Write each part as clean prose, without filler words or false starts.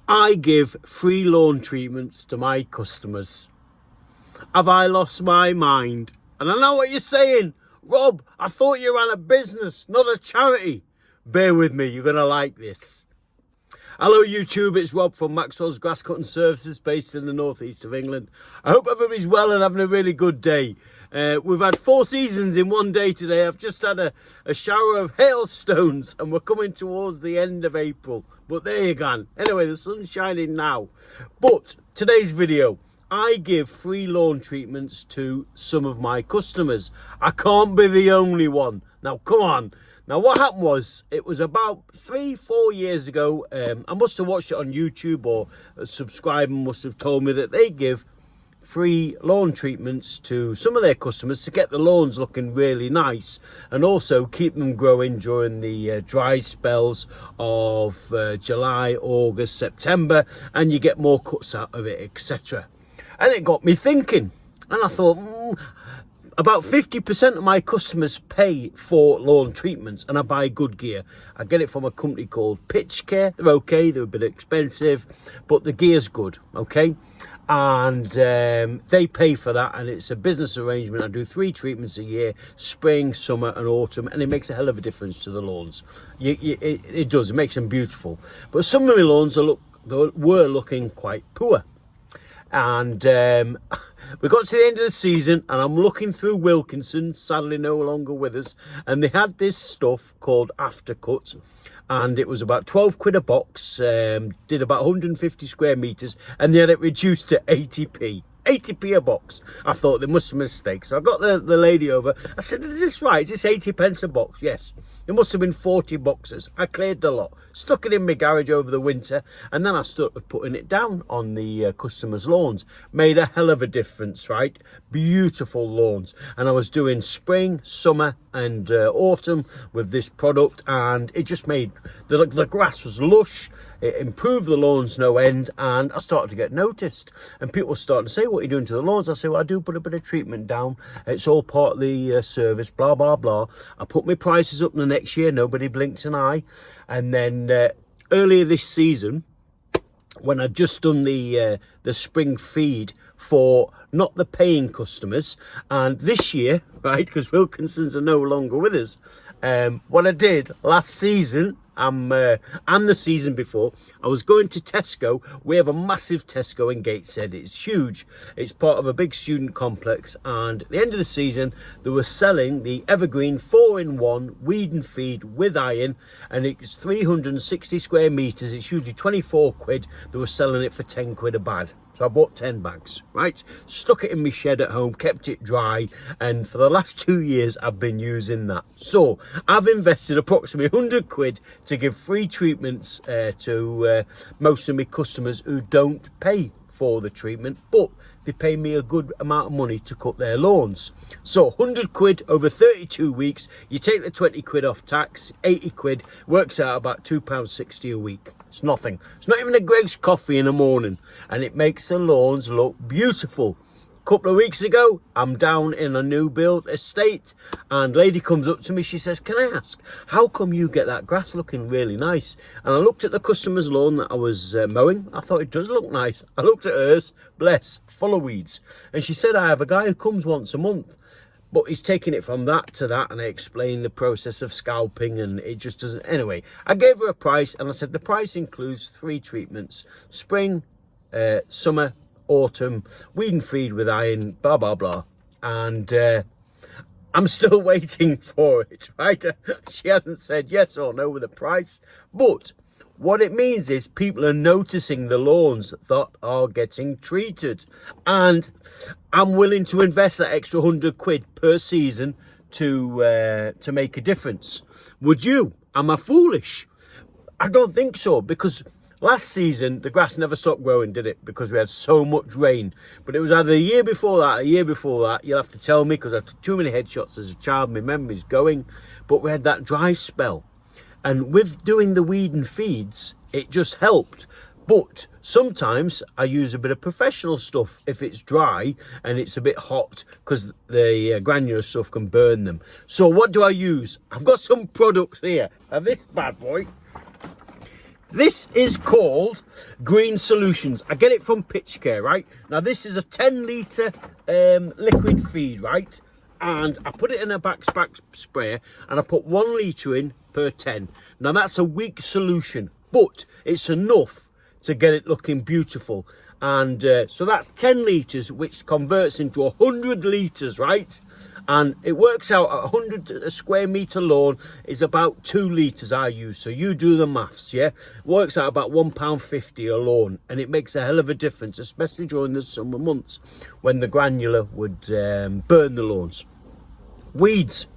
I give free lawn treatments to my customers. Have I lost my mind? And I know what you're saying. Rob, I thought you ran a business, not a charity. Bear with me, you're going to like this. Hello YouTube, it's Rob from Maxwells Grass Cutting Services based in the northeast of England. I hope everybody's well and having a really good day. We've had 4 seasons in one day today. I've just had a shower of hailstones and we're coming towards the end of April. But there you go. Anyway, the sun's shining now. But today's video, I give free lawn treatments to some of my customers. I can't be the only one. Now, come on. Now, what happened was, it was about 3-4 years ago. I must have watched it on YouTube, or a subscriber must have told me that they give free lawn treatments to some of their customers to get the lawns looking really nice and also keep them growing during the dry spells of July, August, September, and you get more cuts out of it, etc. And it got me thinking, and I thought, about 50% of my customers pay for lawn treatments, and I buy good gear. I get it from a company called Pitch Care. They're okay, they're a bit expensive, but the gear's good, okay? And they pay for that, and it's a business arrangement. I do 3 treatments a year, spring, summer and autumn, and it makes a hell of a difference to the lawns. It does, it makes them beautiful. But some of my lawns were looking quite poor. And we got to the end of the season and I'm looking through Wilkinson, sadly no longer with us, and they had this stuff called Aftercut, and it was about 12 quid a box, did about 150 square meters, and they had it reduced to 80p. 80p a box. I thought there must have been a mistake. So I got the lady over. I said, is this right? Is this 80 pence a box? Yes. There must have been 40 boxes. I cleared the lot, stuck it in my garage over the winter, and then I started putting it down on the customers' lawns. Made a hell of a difference, right? Beautiful lawns. And I was doing spring, summer and autumn with this product, and it just made, the grass was lush. It improved the lawns no end, and I started to get noticed. And people were starting to say, what are you doing to the lawns? I say, well, I do put a bit of treatment down. It's all part of the service, blah, blah, blah. I put my prices up in the next year. Nobody blinked an eye. And then earlier this season, when I'd just done the spring feed for not the paying customers, and this year, right, because Wilkinsons are no longer with us, what I did last season, and the season before, I was going to Tesco. We have a massive Tesco in Gateshead. It's huge. It's part of a big student complex, and at the end of the season they were selling the Evergreen 4-in-1 weed and feed with iron, and it's 360 square meters. It's usually 24 quid. They were selling it for 10 quid a bag. So I bought 10 bags, right? Stuck it in my shed at home, kept it dry, and for the last 2 years I've been using that. So I've invested approximately 100 quid to give free treatments to most of my customers who don't pay for the treatment, but they pay me a good amount of money to cut their lawns. So 100 quid over 32 weeks, you take the 20 quid off tax, 80 quid, works out about £2.60 a week. It's nothing. It's not even a Greg's coffee in the morning, and it makes the lawns look beautiful. A couple of weeks ago, I'm down in a new build estate, and lady comes up to me, she says, can I ask, how come you get that grass looking really nice? And I looked at the customer's lawn that I was mowing. I thought, it does look nice. I looked at hers, bless, full of weeds. And she said, I have a guy who comes once a month, but he's taking it from that to that, and I explained the process of scalping, and it just doesn't. Anyway, I gave her a price, and I said the price includes 3 treatments: spring, summer, autumn, weed and feed with iron, blah blah blah. And I'm still waiting for it, right? She hasn't said yes or no with the price, but what it means is people are noticing the lawns that are getting treated, and I'm willing to invest that extra 100 quid per season to make a difference. Would you? Am I foolish? I don't think so, because last season the grass never stopped growing, did it? Because we had so much rain. But it was either a year before that, you'll have to tell me, because I took too many headshots as a child, my memory's going. But we had that dry spell. And with doing the weed and feeds, it just helped. But sometimes I use a bit of professional stuff if it's dry and it's a bit hot, because the granular stuff can burn them. So what do I use? I've got some products here. Now this bad boy, This is called Green Solutions. I get it from Pitch Care, right? Now this is a 10 litre liquid feed, right? And I put it in a backpack sprayer and I put 1 litre in per 10. Now that's a weak solution, but it's enough to get it looking beautiful. And so that's 10 litres, which converts into 100 litres, right? And it works out at 100 square metre lawn is about 2 litres I use. So you do the maths, yeah? It works out about £1.50 a lawn. And it makes a hell of a difference, especially during the summer months when the granular would burn the lawns. Weeds.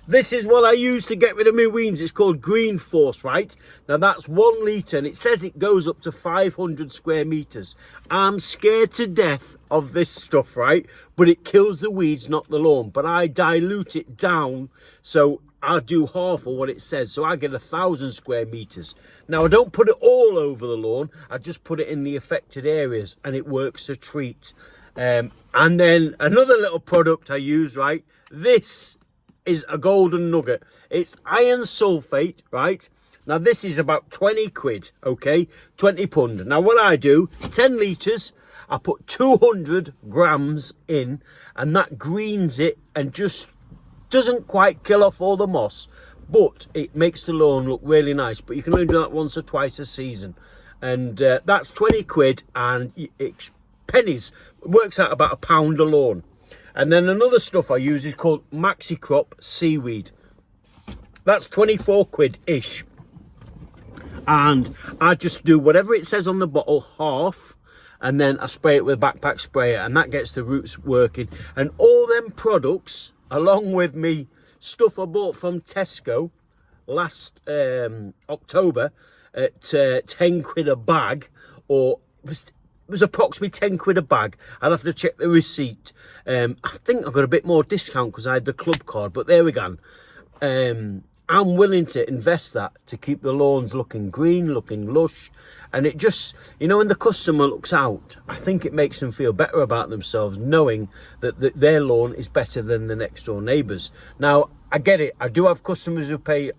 This is what I use to get rid of my weeds. It's called Green Force, right? Now that's 1 litre and it says it goes up to 500 square metres. I'm scared to death of this stuff, right? But it kills the weeds, not the lawn. But I dilute it down, so I'll do half of what it says. So I get 1,000 square metres. Now I don't put it all over the lawn. I just put it in the affected areas and it works a treat. And then another little product I use, right? This is a golden nugget. It's iron sulfate, right? Now this is about 20 quid, okay? 20 £20. Now what I do, 10 litres, I put 200 grams in and that greens it and just doesn't quite kill off all the moss, but it makes the lawn look really nice. But you can only do that once or twice a season. And that's 20 quid and it's pennies. It works out about £1 a lawn. And then another stuff I use is called Maxi Crop Seaweed. That's 24 quid-ish. And I just do whatever it says on the bottle, half, and then I spray it with a backpack sprayer, and that gets the roots working. And all them products, along with me stuff I bought from Tesco last October at 10 quid a bag, or it was approximately 10 quid a bag. I'd have to check the receipt. I think I got a bit more discount because I had the club card, but there we go. I'm willing to invest that to keep the lawns looking green, looking lush. And it just, you know, when the customer looks out, I think it makes them feel better about themselves, knowing that their lawn is better than the next door neighbours. Now, I get it. I do have customers who pay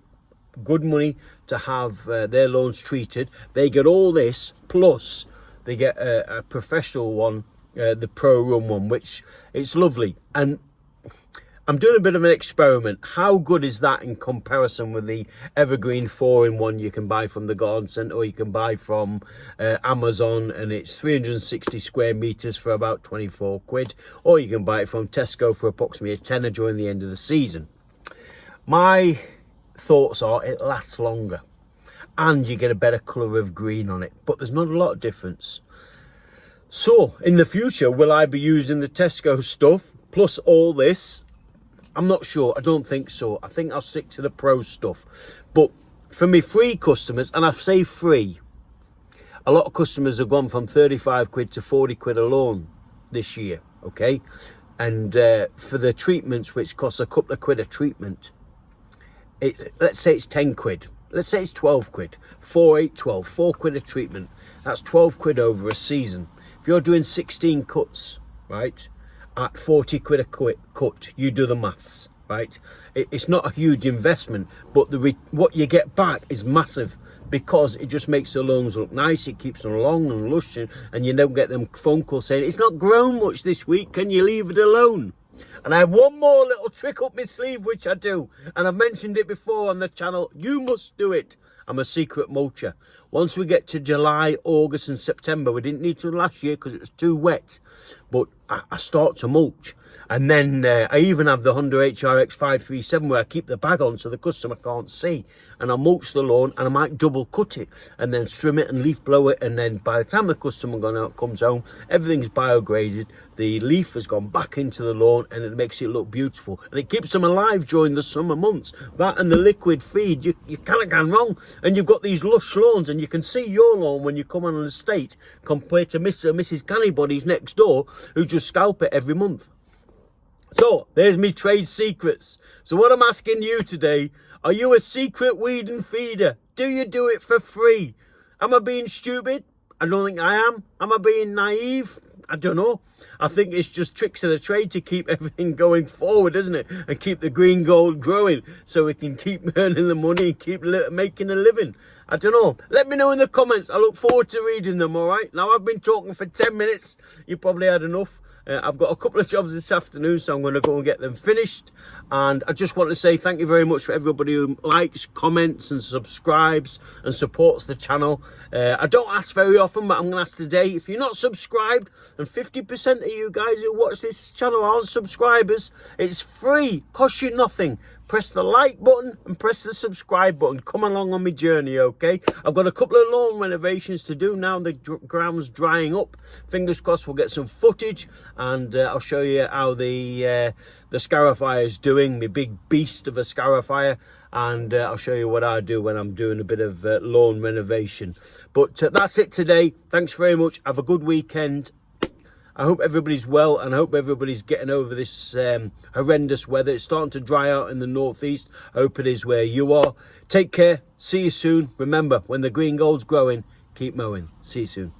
good money to have their lawns treated. They get all this, plus they get a professional one, the Pro Run one, which it's lovely. And I'm doing a bit of an experiment. How good is that in comparison with the Evergreen 4-in-1 you can buy from the garden centre, or you can buy from Amazon, and it's 360 square metres for about 24 quid, or you can buy it from Tesco for approximately a tenner during the end of the season. My thoughts are it lasts longer and you get a better colour of green on it, but there's not a lot of difference. So in the future, will I be using the Tesco stuff plus all this? I'm not sure. I don't think so. I think I'll stick to the Pro stuff. But for me free customers, and I say free, a lot of customers have gone from 35 quid to 40 quid a lawn this year, okay? And for the treatments, which costs a couple of quid a treatment, let's say it's 10 quid. Let's say it's 12 quid. 4, 8, 12. 4 quid a treatment. That's 12 quid over a season. If you're doing 16 cuts, right, at 40 quid a cut, you do the maths, right? It's not a huge investment, but what you get back is massive, because it just makes the lawns look nice. It keeps them long and lush, and you don't get them phone calls saying, it's not grown much this week, can you leave it alone? And I have one more little trick up my sleeve, which I do, and I've mentioned it before on the channel. You must do it. I'm a secret mulcher. Once we get to July, August and September, we didn't need to last year because it was too wet, but I start to mulch. And then I even have the Honda HRX 537 where I keep the bag on so the customer can't see. And I mulch the lawn, and I might double cut it and then trim it and leaf blow it. And then by the time the customer comes home, everything's biograded. The leaf has gone back into the lawn and it makes it look beautiful. And it keeps them alive during the summer months. That and the liquid feed, you can't go wrong. And you've got these lush lawns, and you can see your lawn when you come on an estate compared to Mr. and Mrs. Cannybody's next door who just scalp it every month. So there's me trade secrets. So what I'm asking you today, are you a secret weed and feeder? Do you do it for free? Am I being stupid? I don't think I am. Am I being naive? I don't know. I think it's just tricks of the trade to keep everything going forward, isn't it? And keep the green gold growing so we can keep earning the money and keep making a living. I don't know. Let me know in the comments. I look forward to reading them, all right? Now, I've been talking for 10 minutes. You probably had enough. I've got a couple of jobs this afternoon, so I'm going to go and get them finished. And I just want to say thank you very much for everybody who likes, comments and subscribes and supports the channel. I don't ask very often, but I'm going to ask today. If you're not subscribed, and 50% of you guys who watch this channel aren't subscribers, it's free, costs you nothing. Press the like button and press the subscribe button. Come along on my journey, okay? I've got a couple of lawn renovations to do now. The ground's drying up. Fingers crossed we'll get some footage, and I'll show you how the scarifier is doing, my big beast of a scarifier, and I'll show you what I do when I'm doing a bit of lawn renovation. But that's it today. Thanks very much. Have a good weekend. I hope everybody's well, and I hope everybody's getting over this horrendous weather. It's starting to dry out in the northeast. I hope it is where you are. Take care. See you soon. Remember, when the green gold's growing, keep mowing. See you soon.